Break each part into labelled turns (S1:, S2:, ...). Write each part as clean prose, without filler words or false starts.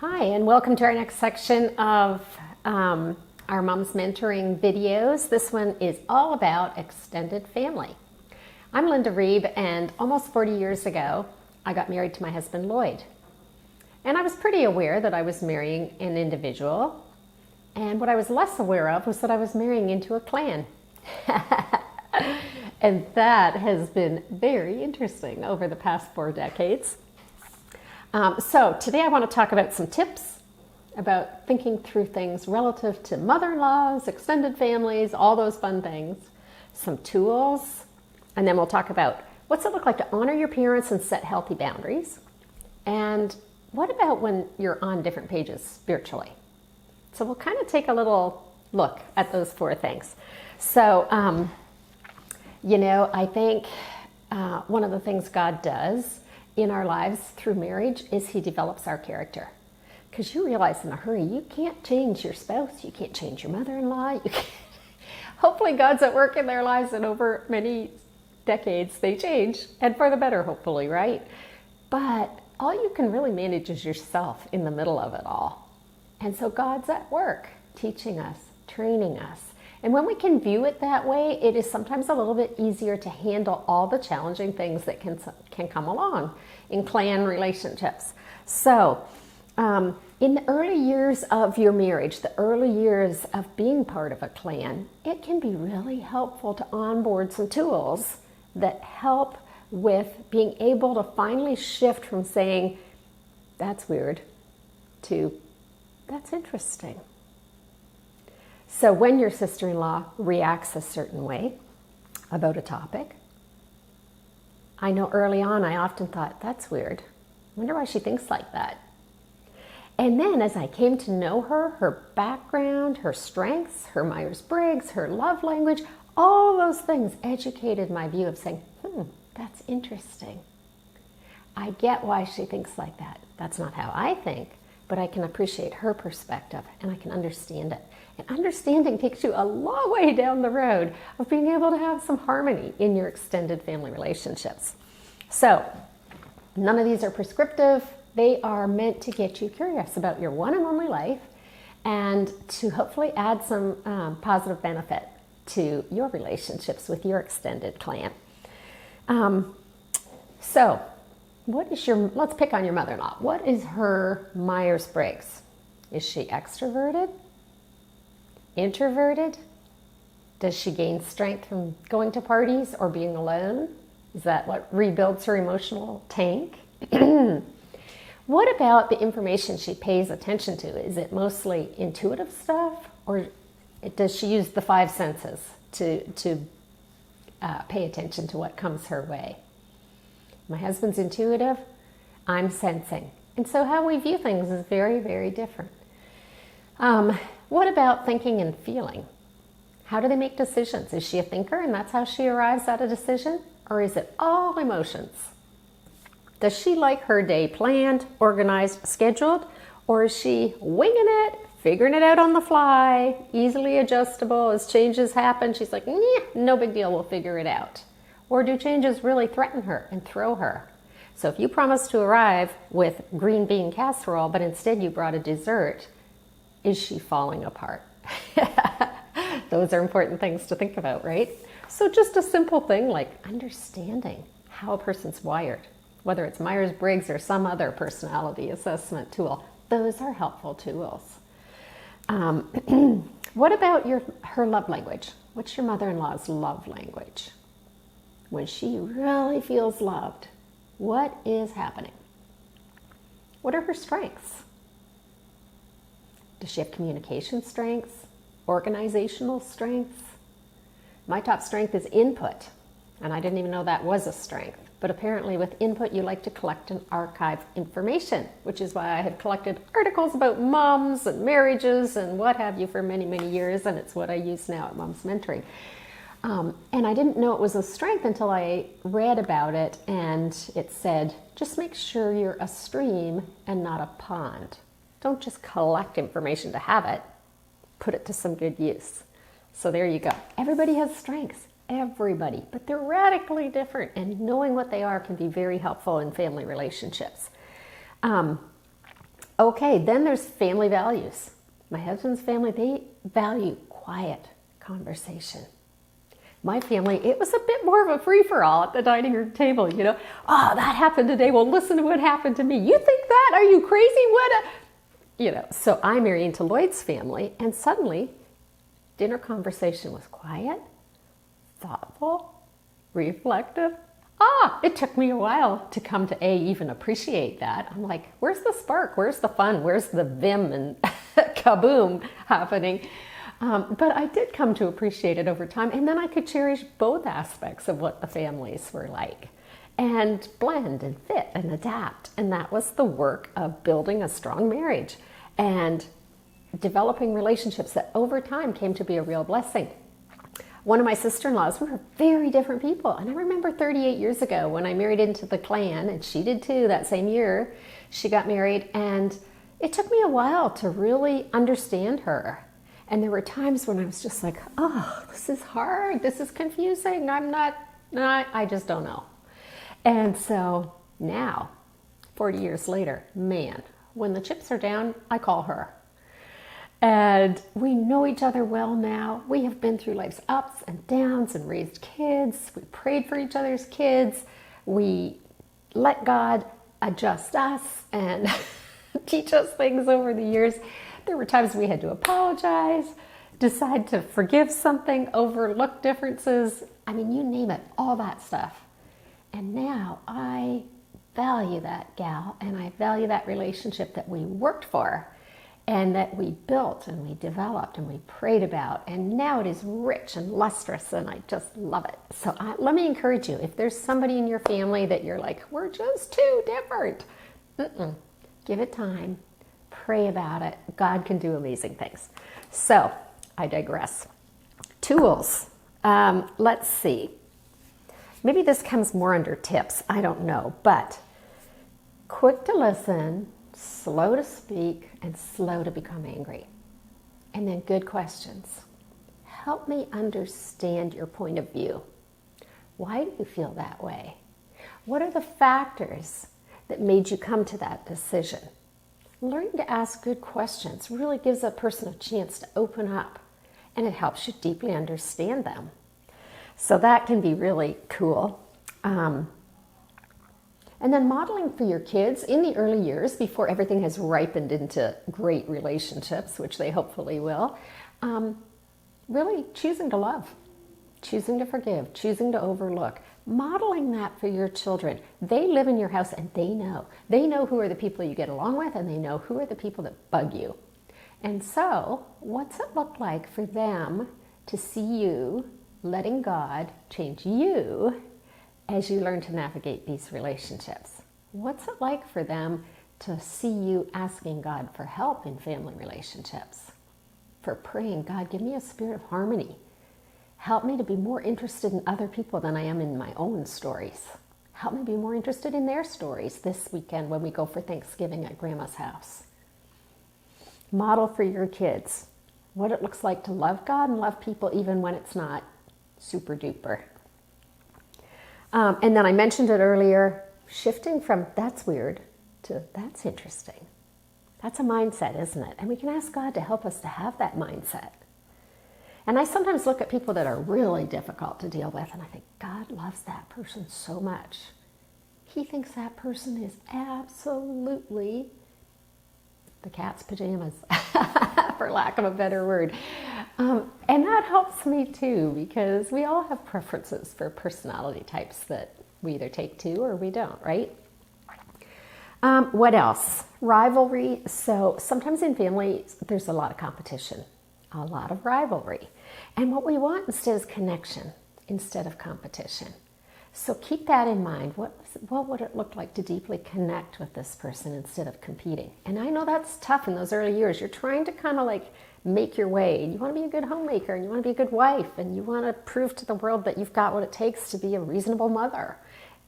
S1: Hi, and welcome to our next section of our Mom's Mentoring videos. This one is all about extended family. I'm Linda Reeb, and almost 40 years ago, I got married to my husband, Lloyd. And I was pretty aware that I was marrying an individual. And what I was less aware of was that I was marrying into a clan. And that has been very interesting over the past 4 decades. So today I want to talk about some tips about thinking through things relative to mother-in-laws, extended families, all those fun things, some tools, and then we'll talk about what's it look like to honor your parents and set healthy boundaries, and what about when you're on different pages spiritually. So we'll kind of take a little look at those 4 things. So, I think one of the things God does in our lives through marriage is he develops our character. Because you realize in a hurry, you can't change your spouse, you can't change your mother-in-law. Hopefully God's at work in their lives, and over many decades they change, and for the better, hopefully, right? But all you can really manage is yourself in the middle of it all. And so God's at work teaching us, training us. And when we can view it that way, it is sometimes a little bit easier to handle all the challenging things that can come along in clan relationships. So, in the early years of your marriage, the early years of being part of a clan, it can be really helpful to onboard some tools that help with being able to finally shift from saying, that's weird, to that's interesting. So when your sister-in-law reacts a certain way about a topic, I know early on I often thought, that's weird. I wonder why she thinks like that. And then as I came to know her, her background, her strengths, her Myers-Briggs, her love language, all those things educated my view of saying, that's interesting. I get why she thinks like that. That's not how I think, but I can appreciate her perspective and I can understand it. And understanding takes you a long way down the road of being able to have some harmony in your extended family relationships. So, none of these are prescriptive. They are meant to get you curious about your one and only life and to hopefully add some positive benefit to your relationships with your extended clan. So, let's pick on your mother-in-law. What is her Myers-Briggs? Is she extroverted? Introverted? Does she gain strength from going to parties or being alone? Is that what rebuilds her emotional tank? What about the information she pays attention to? Is it mostly intuitive stuff, or does she use the 5 senses to pay attention to what comes her way? My husband's intuitive, I'm sensing. And so how we view things is very, very different. What about thinking and feeling? How do they make decisions? Is she a thinker and that's how she arrives at a decision? Or is it all emotions? Does she like her day planned, organized, scheduled? Or is she winging it, figuring it out on the fly, easily adjustable? As changes happen, she's like, no big deal, we'll figure it out. Or do changes really threaten her and throw her? So if you promised to arrive with green bean casserole, but instead you brought a dessert, is she falling apart? Those are important things to think about, right? So just a simple thing like understanding how a person's wired, whether it's Myers-Briggs or some other personality assessment tool, those are helpful tools. What about her love language? What's your mother-in-law's love language? When she really feels loved, what is happening? What are her strengths? Does she have communication strengths? Organizational strengths? My top strength is input, and I didn't even know that was a strength. But apparently with input, you like to collect and archive information, which is why I have collected articles about moms and marriages and what have you for many, many years, and it's what I use now at Mom's Mentoring. And I didn't know it was a strength until I read about it, and it said, just make sure you're a stream and not a pond. Don't just collect information to have it, put it to some good use. So there you go. Everybody has strengths, everybody, but they're radically different, and knowing what they are can be very helpful in family relationships. Okay, then there's family values. My husband's family, they value quiet conversation. My family, it was a bit more of a free-for-all at the dining room table, you know. Oh, that happened today. Well, listen to what happened to me. You think that? Are you crazy? You know, so I married into Lloyd's family, and suddenly dinner conversation was quiet, thoughtful, reflective. It took me a while to come to even appreciate that. I'm like, where's the spark? Where's the fun? Where's the vim and kaboom happening? But I did come to appreciate it over time. And then I could cherish both aspects of what the families were like and blend and fit and adapt. And that was the work of building a strong marriage and developing relationships that over time came to be a real blessing. One of my sister-in-laws, we were very different people. And I remember 38 years ago when I married into the clan, and she did too that same year, she got married. And it took me a while to really understand her. And there were times when I was just like, oh, this is hard. This is confusing. I just don't know. And so now, 40 years later, man, when the chips are down, I call her. And we know each other well now. We have been through life's ups and downs and raised kids. We prayed for each other's kids. We let God adjust us and teach us things over the years. There were times we had to apologize, decide to forgive something, overlook differences. I mean, you name it, all that stuff. And now I value that gal, and I value that relationship that we worked for and that we built and we developed and we prayed about. And now it is rich and lustrous, and I just love it. So let me encourage you, if there's somebody in your family that you're like, we're just too different, give it time. Pray about it. God can do amazing things. So I digress. Tools. Let's see. Maybe this comes more under tips. I don't know. But quick to listen, slow to speak, and slow to become angry. And then good questions. Help me understand your point of view. Why do you feel that way? What are the factors that made you come to that decision? Learning to ask good questions really gives a person a chance to open up, and it helps you deeply understand them. So that can be really cool. And then modeling for your kids in the early years before everything has ripened into great relationships, which they hopefully will, really choosing to love, choosing to forgive, choosing to overlook. Modeling that for your children. They live in your house and they know. They know who are the people you get along with, and they know who are the people that bug you. And so, what's it look like for them to see you letting God change you as you learn to navigate these relationships? What's it like for them to see you asking God for help in family relationships? For praying, God, give me a spirit of harmony. Help me to be more interested in other people than I am in my own stories. Help me be more interested in their stories this weekend when we go for Thanksgiving at Grandma's house. Model for your kids what it looks like to love God and love people even when it's not super duper. And then I mentioned it earlier, shifting from that's weird to that's interesting. That's a mindset, isn't it? And we can ask God to help us to have that mindset. And I sometimes look at people that are really difficult to deal with, and I think, God loves that person so much. He thinks that person is absolutely the cat's pajamas, for lack of a better word. And that helps me too, because we all have preferences for personality types that we either take to or we don't, right? What else? Rivalry. So sometimes in families, there's a lot of competition. A lot of rivalry. And what we want instead is connection instead of competition. So keep that in mind. What would it look like to deeply connect with this person instead of competing? And I know that's tough in those early years. You're trying to kind of like make your way. You want to be a good homemaker, and you want to be a good wife, and you want to prove to the world that you've got what it takes to be a reasonable mother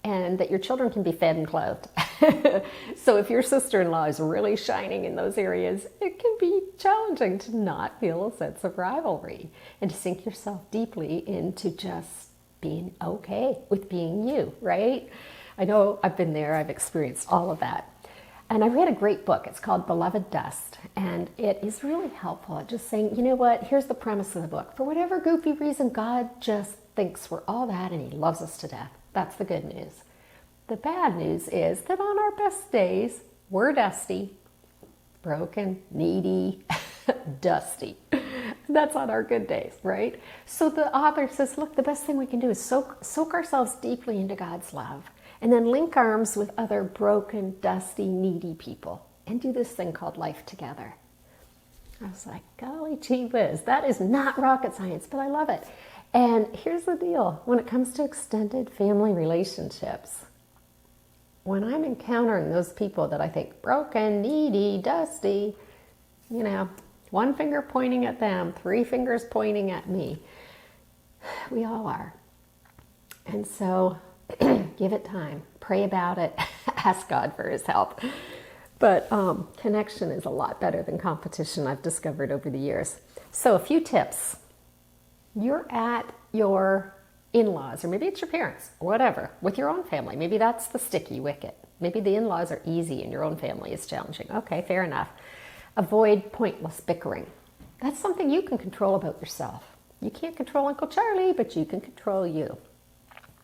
S1: and that your children can be fed and clothed. So if your sister-in-law is really shining in those areas, it can be challenging to not feel a sense of rivalry and to sink yourself deeply into just being okay with being you, right? I know I've been there, I've experienced all of that. And I read a great book. It's called Beloved Dust. And it is really helpful at just saying, you know what, here's the premise of the book. For whatever goofy reason, God just thinks we're all that and he loves us to death. That's the good news. The bad news is that on our best days, we're dusty, broken, needy, dusty. That's on our good days, right? So the author says, look, the best thing we can do is soak ourselves deeply into God's love and then link arms with other broken, dusty, needy people and do this thing called life together. I was like, golly gee whiz, that is not rocket science, but I love it. And here's the deal. When it comes to extended family relationships, when I'm encountering those people that I think broken, needy, dusty, you know, one finger pointing at them, three fingers pointing at me, we all are. And so give it time, pray about it, ask God for his help. But connection is a lot better than competition, I've discovered over the years. So a few tips. You're at your in-laws, or maybe it's your parents, or whatever, with your own family. Maybe that's the sticky wicket. Maybe the in-laws are easy and your own family is challenging. Okay, fair enough. Avoid pointless bickering. That's something you can control about yourself. You can't control Uncle Charlie, but you can control you.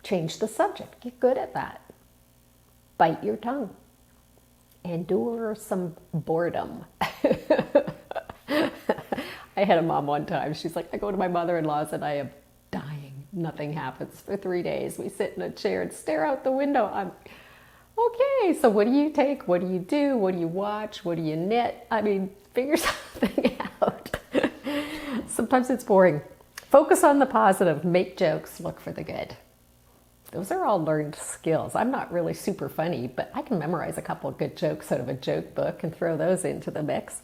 S1: Change the subject. Get good at that. Bite your tongue. Endure some boredom. I had a mom one time. She's like, I go to my mother-in-law's and I am dying. Nothing happens for 3 days. We sit in a chair and stare out the window. I'm okay. So what do you take? What do you do? What do you watch? What do you knit? I mean, figure something out. Sometimes it's boring. Focus on the positive. Make jokes. Look for the good. Those are all learned skills. I'm not really super funny, but I can memorize a couple of good jokes out of a joke book and throw those into the mix.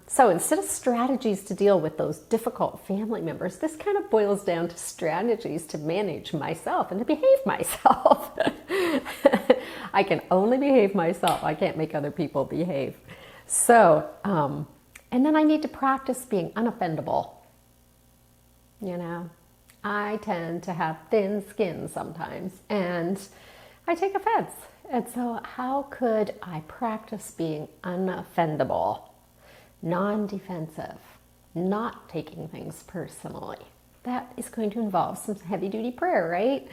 S1: So instead of strategies to deal with those difficult family members, this kind of boils down to strategies to manage myself and to behave myself. I can only behave myself. I can't make other people behave. So, and then I need to practice being unoffendable. You know, I tend to have thin skin sometimes and I take offense. And so how could I practice being unoffendable? Non-defensive, not taking things personally. That is going to involve some heavy-duty prayer, right?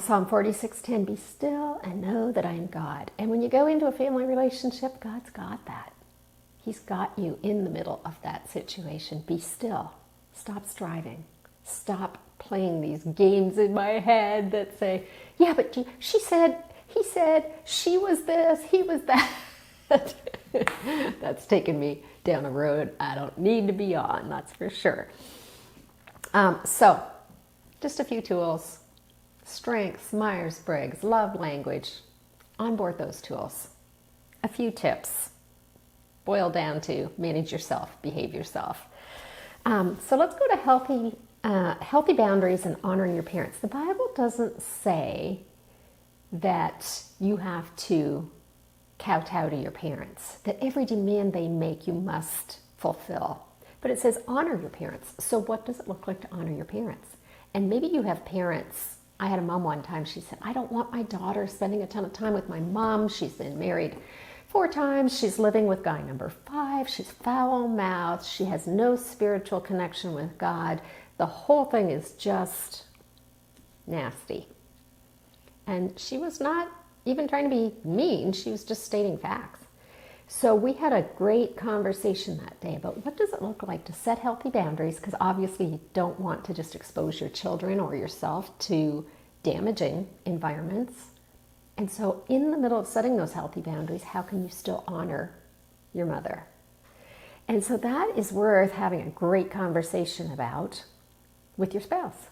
S1: Psalm 46:10, be still and know that I am God. And when you go into a family relationship, God's got that. He's got you in the middle of that situation. Be still. Stop striving. Stop playing these games in my head that say, yeah, but she said, he said, she was this, he was that. That's taken me down a road I don't need to be on, that's for sure. So, just a few tools. Strengths, Myers-Briggs, love language. Onboard those tools. A few tips. Boil down to manage yourself, behave yourself. So let's go to healthy boundaries and honoring your parents. The Bible doesn't say that you have to kowtow to your parents, that every demand they make you must fulfill. But it says honor your parents. So what does it look like to honor your parents? And maybe you have parents. I had a mom one time, she said, I don't want my daughter spending a ton of time with my mom. She's been married 4 times. She's living with guy number 5. She's foul-mouthed. She has no spiritual connection with God. The whole thing is just nasty. And she was not even trying to be mean. She was just stating facts. So we had a great conversation that day about what does it look like to set healthy boundaries, because obviously you don't want to just expose your children or yourself to damaging environments. And so in the middle of setting those healthy boundaries, how can you still honor your mother? And so that is worth having a great conversation about with your spouse,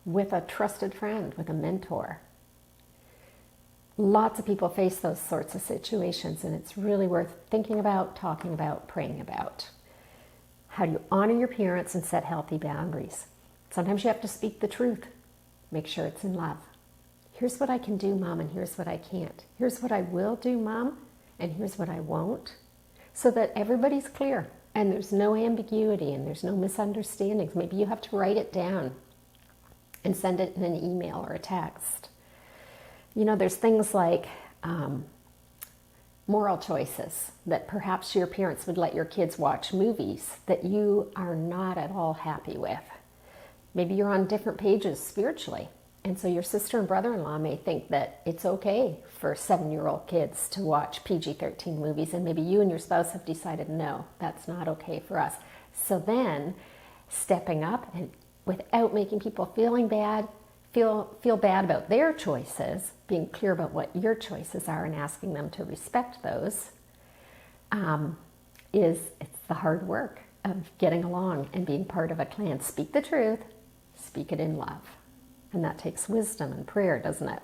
S1: with a trusted friend, with a mentor. Lots of people face those sorts of situations, and it's really worth thinking about, talking about, praying about. How do you honor your parents and set healthy boundaries? Sometimes you have to speak the truth. Make sure it's in love. Here's what I can do, Mom, and here's what I can't. Here's what I will do, Mom, and here's what I won't. So that everybody's clear, and there's no ambiguity, and there's no misunderstandings. Maybe you have to write it down and send it in an email or a text. You know, there's things like moral choices, that perhaps your parents would let your kids watch movies that you are not at all happy with. Maybe you're on different pages spiritually, and so your sister and brother-in-law may think that it's okay for 7-year-old kids to watch PG-13 movies, and maybe you and your spouse have decided, no, that's not okay for us. So then, stepping up and without making people feel bad about their choices, being clear about what your choices are and asking them to respect those, it's the hard work of getting along and being part of a clan. Speak the truth, speak it in love. And that takes wisdom and prayer, doesn't it?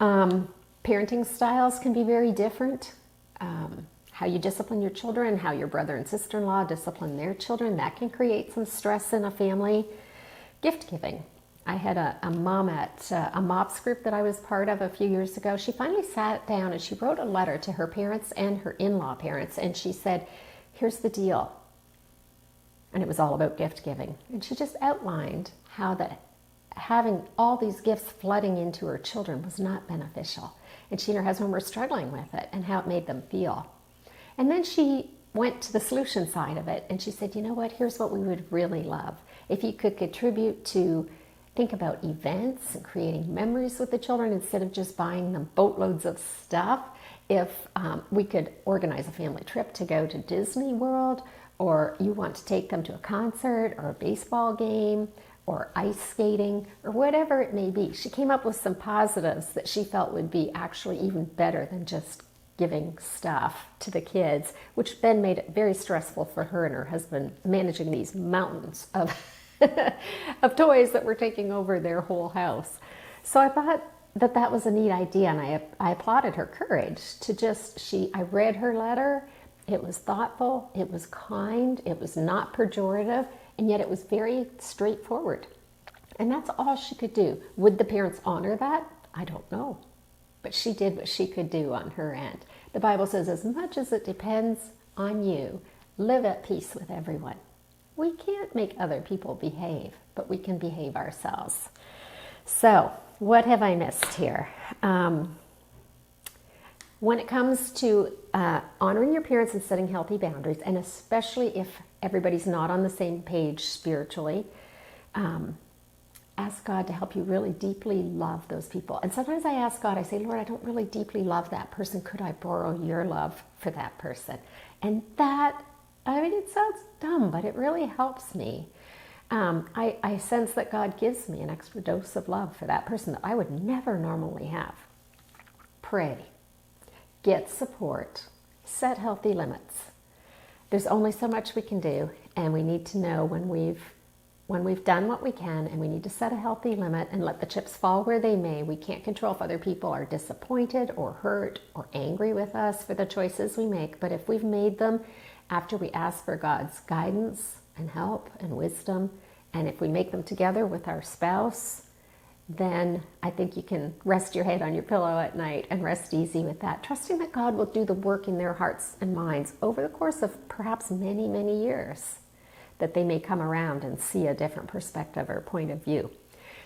S1: Parenting styles can be very different. How you discipline your children, how your brother and sister-in-law discipline their children, that can create some stress in a family. Gift giving. I had a mom at a MOPS group that I was part of a few years ago. She finally sat down and she wrote a letter to her parents and her in-law parents, and she said, here's the deal. And it was all about gift giving. And she just outlined how that having all these gifts flooding into her children was not beneficial. And she and her husband were struggling with it and how it made them feel. And then she went to the solution side of it, and she said, you know what, here's what we would really love. If you could contribute to think about events and creating memories with the children instead of just buying them boatloads of stuff. If we could organize a family trip to go to Disney World, or you want to take them to a concert or a baseball game or ice skating or whatever it may be. She came up with some positives that she felt would be actually even better than just giving stuff to the kids, which then made it very stressful for her and her husband managing these mountains of of toys that were taking over their whole house. So I thought that was a neat idea, and I applauded her courage to I read her letter. It was thoughtful, it was kind, it was not pejorative, and yet it was very straightforward. And that's all she could do. Would the parents honor that? I don't know. But she did what she could do on her end. The Bible says, as much as it depends on you, live at peace with everyone. We can't make other people behave, but we can behave ourselves. So, what have I missed here? When it comes to honoring your parents and setting healthy boundaries, and especially if everybody's not on the same page spiritually, ask God to help you really deeply love those people. And sometimes I ask God, I say, Lord, I don't really deeply love that person. Could I borrow your love for that person? And that, it sounds dumb, but it really helps me. I sense that God gives me an extra dose of love for that person that I would never normally have. Pray. Get support. Set healthy limits. There's only so much we can do, and we need to know when we've done what we can, and we need to set a healthy limit and let the chips fall where they may. We can't control if other people are disappointed or hurt or angry with us for the choices we make, but if we've made them after we ask for God's guidance and help and wisdom, and if we make them together with our spouse, then I think you can rest your head on your pillow at night and rest easy with that, trusting that God will do the work in their hearts and minds over the course of perhaps many, many years, that they may come around and see a different perspective or point of view.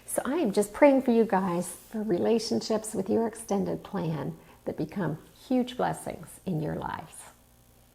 S1: So I am just praying for you guys for relationships with your extended clan that become huge blessings in your lives.